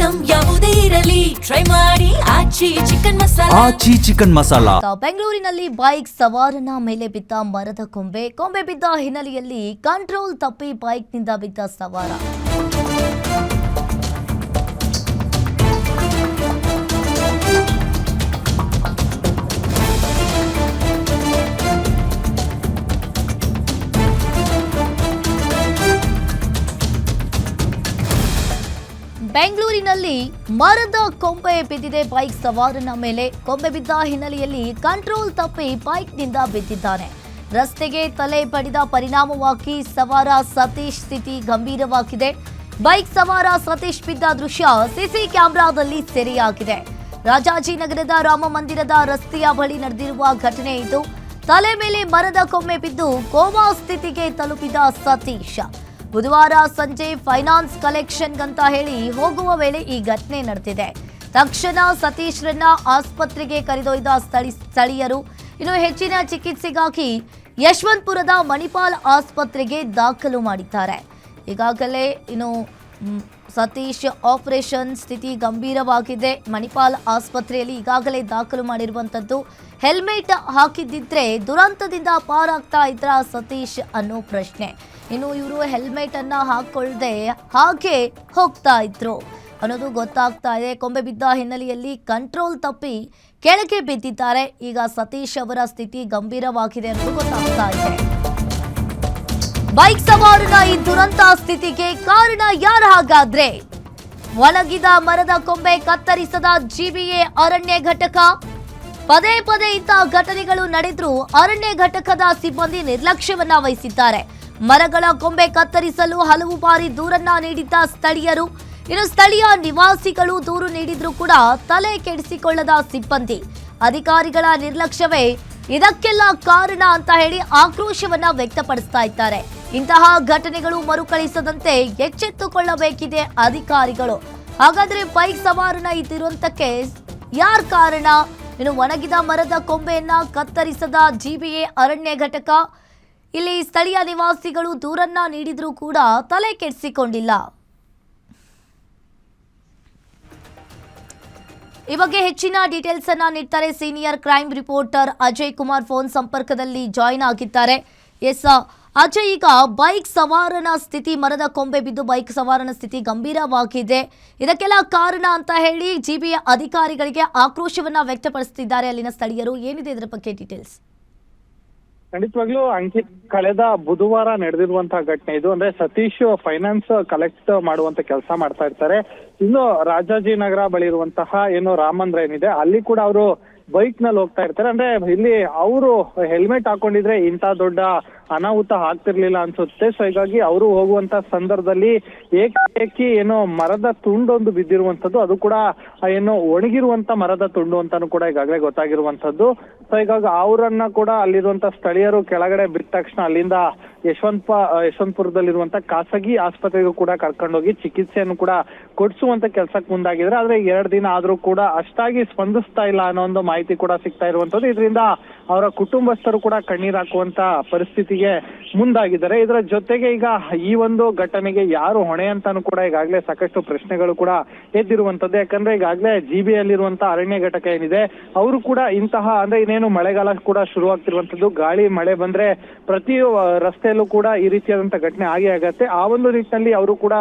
Item ಯಾವುದೇ ಇರಲಿ try ಮಾಡಿ ಆಚಿ ಚಿಕನ್ ಮಸಾಲಾ. ಬೆಂಗಳೂರಿನಲ್ಲಿ ಬೈಕ್ ಸವಾರನ ಮೇಲೆ ಬಿದ್ದ ಮರದ ಕೊಂಬೆ ಬಿದ್ದ ಹಿನ್ನೆಲೆಯಲ್ಲಿ ಕಂಟ್ರೋಲ್ ತಪ್ಪಿ ಬೈಕ್ನಿಂದ ಬಿದ್ದ ಸವಾರ. ಬೆಂಗಳೂರಿನಲ್ಲಿ ಮರದ ಕೊಂಬೆ ಬಿದ್ದಿದೆ. ಬೈಕ್ ಸವಾರನ ಮೇಲೆ ಕೊಂಬೆ ಬಿದ್ದ ಹಿನ್ನೆಲೆಯಲ್ಲಿ ಕಂಟ್ರೋಲ್ ತಪ್ಪಿ ಬೈಕ್ನಿಂದ ಬಿದ್ದಿದ್ದಾನೆ. ರಸ್ತೆಗೆ ತಲೆ ಬಡಿದ ಪರಿಣಾಮವಾಗಿ ಸವಾರ ಸತೀಶ್ ಸ್ಥಿತಿ ಗಂಭೀರವಾಗಿದೆ. ಬೈಕ್ ಸವಾರ ಸತೀಶ್ ಬಿದ್ದ ದೃಶ್ಯ ಸಿಸಿ ಕ್ಯಾಮೆರಾದಲ್ಲಿ ಸೆರೆಯಾಗಿದೆ. ರಾಜಾಜಿನಗರದ ರಾಮ ಮಂದಿರದ ರಸ್ತೆಯ ಬಳಿ ನಡೆದಿರುವ ಘಟನೆ ಇದು. ತಲೆ ಮೇಲೆ ಮರದ ಕೊಂಬೆ ಬಿದ್ದು ಕೋಮಾ ಸ್ಥಿತಿಗೆ ತಲುಪಿದ ಸತೀಶ್ ಬುಧವಾರ ಸಂಜೆ ಫೈನಾನ್ಸ್ ಕಲೆಕ್ಷನ್ಗಂತ ಹೇಳಿ ಹೋಗುವ ವೇಳೆ ಈ ಘಟನೆ ನಡೆದಿದೆ. ತಕ್ಷಣ ಸತೀಶ್ರನ್ನ ಆಸ್ಪತ್ರೆಗೆ ಕರೆದೊಯ್ದ ಸ್ಥಳೀಯರು. ಇನ್ನು ಹೆಚ್ಚಿನ ಚಿಕಿತ್ಸೆಗಾಗಿ ಯಶವಂತಪುರದ ಮಣಿಪಾಲ್ ಆಸ್ಪತ್ರೆಗೆ ದಾಖಲು ಮಾಡಿದ್ದಾರೆ. ಈಗಾಗಲೇ ಸತೀಶ್ ಆಪರೇಷನ್ ಸ್ಥಿತಿ ಗಂಭೀರವಾಗಿದೆ. ಮಣಿಪಾಲ್ ಆಸ್ಪತ್ರೆಯಲ್ಲಿ ಈಗಾಗಲೇ ದಾಖಲು ಮಾಡಿರುವಂಥದ್ದು. ಹೆಲ್ಮೆಟ್ ಹಾಕಿದ್ದಿದ್ರೆ ದುರಂತದಿಂದ ಪಾರಾಗ್ತಾ ಇದ್ರ ಸತೀಶ್ ಅನ್ನೋ ಪ್ರಶ್ನೆ. ಇನ್ನು ಇವರು ಹೆಲ್ಮೆಟ್ ಅನ್ನ ಹಾಕೊಳ್ಳದೆ ಹಾಗೆ ಹೋಗ್ತಾ ಇದ್ರು ಅನ್ನೋದು ಗೊತ್ತಾಗ್ತಾ ಇದೆ. ಕೊಂಬೆ ಬಿದ್ದ ಹಿನ್ನೆಲೆಯಲ್ಲಿ ಕಂಟ್ರೋಲ್ ತಪ್ಪಿ ಕೆಳಗೆ ಬಿದ್ದಿದ್ದಾರೆ. ಈಗ ಸತೀಶ್ ಅವರ ಸ್ಥಿತಿ ಗಂಭೀರವಾಗಿದೆ ಅನ್ನೋದು ಗೊತ್ತಾಗ್ತಾ ಇದೆ. ಬೈಕ್ ಸವಾರನ ಈ ದುರಂತ ಸ್ಥಿತಿಗೆ ಕಾರಣ ಯಾರು ಹಾಗಾದ್ರೆ? ಒಣಗಿದ ಮರದ ಕೊಂಬೆ ಕತ್ತರಿಸದ ಜಿಬಿಎ ಅರಣ್ಯ ಘಟಕ. ಪದೇ ಇಂಥ ಘಟನೆಗಳು ನಡೆದ್ರೂ ಅರಣ್ಯ ಘಟಕದ ಸಿಬ್ಬಂದಿ ನಿರ್ಲಕ್ಷ್ಯವನ್ನ ವಹಿಸಿದ್ದಾರೆ. ಮರಗಳ ಕೊಂಬೆ ಕತ್ತರಿಸಲು ಹಲವು ಬಾರಿ ದೂರನ್ನ ನೀಡಿದ್ದ ಸ್ಥಳೀಯರು. ಇನ್ನು ಸ್ಥಳೀಯ ನಿವಾಸಿಗಳು ದೂರು ನೀಡಿದ್ರೂ ಕೂಡ ತಲೆ ಕೆಡಿಸಿಕೊಳ್ಳದ ಸಿಬ್ಬಂದಿ. ಅಧಿಕಾರಿಗಳ ನಿರ್ಲಕ್ಷ್ಯವೇ ಇದಕ್ಕೆಲ್ಲ ಕಾರಣ ಅಂತ ಹೇಳಿ ಆಕ್ರೋಶವನ್ನ ವ್ಯಕ್ತಪಡಿಸ್ತಾ ಇದ್ದಾರೆ. ಇಂತಹ ಘಟನೆಗಳು ಮರುಕಳಿಸದಂತೆ ಎಚ್ಚೆತ್ತುಕೊಳ್ಳಬೇಕಿದೆ ಅಧಿಕಾರಿಗಳು. ಹಾಗಾದ್ರೆ ಬೈಕ್ ಸವಾರನ ಈ ದುರಂತಕ್ಕೆ ಯಾರ್ ಕಾರಣ? ಇನ್ನು ಒಣಗಿದ ಮರದ ಕೊಂಬೆಯನ್ನ ಕತ್ತರಿಸದ ಜಿಬಿಎ ಅರಣ್ಯ ಘಟಕ. ಇಲ್ಲಿ ಸ್ಥಳೀಯ ನಿವಾಸಿಗಳು ದೂರನ್ನ ನೀಡಿದ್ರೂ ಕೂಡ ತಲೆ ಕೆಡಿಸಿಕೊಂಡಿಲ್ಲ. ಈ ಬಗ್ಗೆ ಹೆಚ್ಚಿನ ಡೀಟೇಲ್ಸ್ ಅನ್ನ ನೀಡ್ತಾರೆ senior crime reporter Ajay Kumar phone ಸಂಪರ್ಕದಲ್ಲಿ ಜಾಯಿನ್ ಆಗಿದ್ದಾರೆ. ಎಸ್ ಅಜಯ್, ಈಗ ಬೈಕ್ ಸವಾರನ ಸ್ಥಿತಿ, ಮರದ ಕೊಂಬೆ ಬಿದ್ದು ಬೈಕ್ ಸವಾರನ ಸ್ಥಿತಿ ಗಂಭೀರವಾಗಿದೆ. ಇದಕ್ಕೆಲ್ಲ ಕಾರಣ ಅಂತ ಹೇಳಿ ಜಿಬಿಎ ಅಧಿಕಾರಿಗಳಿಗೆ ಆಕ್ರೋಶವನ್ನ ವ್ಯಕ್ತಪಡಿಸುತ್ತಿದ್ದಾರೆ ಅಲ್ಲಿನ ಸ್ಥಳೀಯರು. ಏನಿದೆ ಇದರ ಬಗ್ಗೆ ಡೀಟೇಲ್ಸ್? ಖಂಡಿತವಾಗ್ಲೂ ಅಂಕಿತ್, ಕಳೆದ ಬುಧವಾರ ನಡೆದಿರುವಂತಹ ಘಟನೆ ಇದು. ಅಂದ್ರೆ ಸತೀಶ್ ಫೈನಾನ್ಸ್ ಕಲೆಕ್ಟ್ ಮಾಡುವಂತ ಕೆಲಸ ಮಾಡ್ತಾ ಇರ್ತಾರೆ. ಇನ್ನು ರಾಜಾಜಿನಗರ ಬಳಿ ಇರುವಂತಹ ರಾಮಂದ್ರ ಏನಿದೆ ಅಲ್ಲಿ ಕೂಡ ಅವರು ಬೈಕ್ ನಲ್ಲಿ ಹೋಗ್ತಾ ಇರ್ತಾರೆ. ಅಂದ್ರೆ ಇಲ್ಲಿ ಅವರು ಹೆಲ್ಮೆಟ್ ಹಾಕೊಂಡಿದ್ರೆ ಇಂತ ದೊಡ್ಡ ಅನಾಹುತ ಆಗ್ತಿರ್ಲಿಲ್ಲ ಅನ್ಸುತ್ತೆ. ಸೊ ಹೀಗಾಗಿ ಅವರು ಹೋಗುವಂತ ಸಂದರ್ಭದಲ್ಲಿ ಏಕಾಏಕಿ ಮರದ ತುಂಡೊಂದು ಬಿದ್ದಿರುವಂತದ್ದು, ಅದು ಕೂಡ ಒಣಗಿರುವಂತ ಮರದ ತುಂಡು ಅಂತಾನು ಕೂಡ ಈಗಾಗಲೇ ಗೊತ್ತಾಗಿರುವಂತದ್ದು. ಸೊ ಹೀಗಾಗಿ ಅವರನ್ನ ಕೂಡ ಅಲ್ಲಿರುವಂತ ಸ್ಥಳೀಯರು ಕೆಳಗಡೆ ಬಿದ್ದ ತಕ್ಷಣ ಅಲ್ಲಿಂದ ಯಶವಂತಪುರದಲ್ಲಿರುವಂತ ಖಾಸಗಿ ಆಸ್ಪತ್ರೆಗೂ ಕೂಡ ಕರ್ಕೊಂಡೋಗಿ ಚಿಕಿತ್ಸೆಯನ್ನು ಕೂಡ ಕೊಡಿಸುವಂತ ಕೆಲಸಕ್ಕೆ ಮುಂದಾಗಿದ್ರೆ. ಆದ್ರೆ 2 ದಿನ ಆದ್ರೂ ಕೂಡ ಅಷ್ಟಾಗಿ ಸ್ಪಂದಿಸ್ತಾ ಇಲ್ಲ ಅನ್ನೋ ಒಂದು ಮಾಹಿತಿ ಕೂಡ ಸಿಗ್ತಾ ಇರುವಂತದ್ದು. ಇದರಿಂದ ಅವರ ಕುಟುಂಬಸ್ಥರು ಕೂಡ ಕಣ್ಣೀರ್ ಹಾಕುವಂತ ಪರಿಸ್ಥಿತಿಗೆ ಮುಂದಾಗಿದ್ದಾರೆ. ಇದರ ಜೊತೆಗೆ ಈಗ ಈ ಒಂದು ಘಟನೆಗೆ ಯಾರು ಹೊಣೆ ಅಂತಾನು ಕೂಡ ಈಗಾಗಲೇ ಸಾಕಷ್ಟು ಪ್ರಶ್ನೆಗಳು ಕೂಡ ಎದ್ದಿರುವಂತದ್ದು. ಯಾಕಂದ್ರೆ ಈಗಾಗಲೇ ಜಿಬಿಯಲ್ಲಿರುವಂತಹ ಅರಣ್ಯ ಘಟಕ ಏನಿದೆ ಅವರು ಕೂಡ ಇಂತಹ, ಅಂದ್ರೆ ಇನ್ನೇನು ಮಳೆಗಾಲ ಕೂಡ ಶುರುವಾಗ್ತಿರುವಂತದ್ದು, ಗಾಳಿ ಮಳೆ ಬಂದ್ರೆ ಪ್ರತಿ ರಸ್ತೆಯಲ್ಲೂ ಕೂಡ ಈ ರೀತಿಯಾದಂತ ಘಟನೆ ಆಗತ್ತೆ. ಆ ಒಂದು ನಿಟ್ಟಿನಲ್ಲಿ ಅವರು ಕೂಡ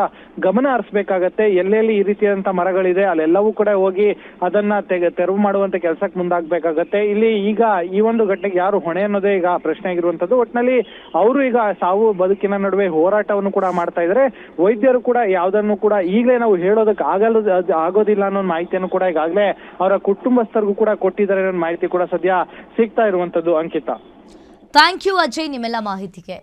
ಗಮನ ಹರಿಸಬೇಕಾಗತ್ತೆ. ಎಲ್ಲೆಲ್ಲಿ ಈ ರೀತಿಯಾದಂತ ಮರಗಳಿದೆ ಅಲ್ಲೆಲ್ಲವೂ ಕೂಡ ಹೋಗಿ ಅದನ್ನ ತೆರವು ಮಾಡುವಂತ ಕೆಲಸಕ್ಕೆ ಮುಂದಾಗಬೇಕಾಗತ್ತೆ. ಇಲ್ಲಿ ಈಗ ಈ ಒಂದು ಘಟನೆಗೆ ಯಾರು ಹೊಣೆ ಅನ್ನೋದೇ ಈಗ ಪ್ರಶ್ನೆ ಆಗಿರುವಂತದ್ದು. ಒಟ್ಟಿನಲ್ಲಿ ಅವರು ಈಗ ಸಾವು ಬದುಕಿನ ನಡುವೆ ಹೋರಾಟವನ್ನು ಕೂಡ ಮಾಡ್ತಾ ಇದ್ದಾರೆ. ವೈದ್ಯರು ಕೂಡ ಯಾವ್ದನ್ನು ಕೂಡ ಈಗಲೇ ನಾವು ಹೇಳೋದಕ್ಕೆ ಆಗೋದಿಲ್ಲ ಅನ್ನೋ ಮಾಹಿತಿಯನ್ನು ಕೂಡ ಈಗಾಗಲೇ ಅವರ ಕುಟುಂಬಸ್ಥರಿಗೂ ಕೂಡ ಕೊಟ್ಟಿದ್ದಾರೆ ಅನ್ನೋ ಮಾಹಿತಿ ಕೂಡ ಸದ್ಯ ಸಿಗ್ತಾ ಇರುವಂತದ್ದು. ಅಂಕಿತ, ಥ್ಯಾಂಕ್ ಯು ಅಜಯ್ ನಿಮ್ಮೆಲ್ಲ ಮಾಹಿತಿಗೆ.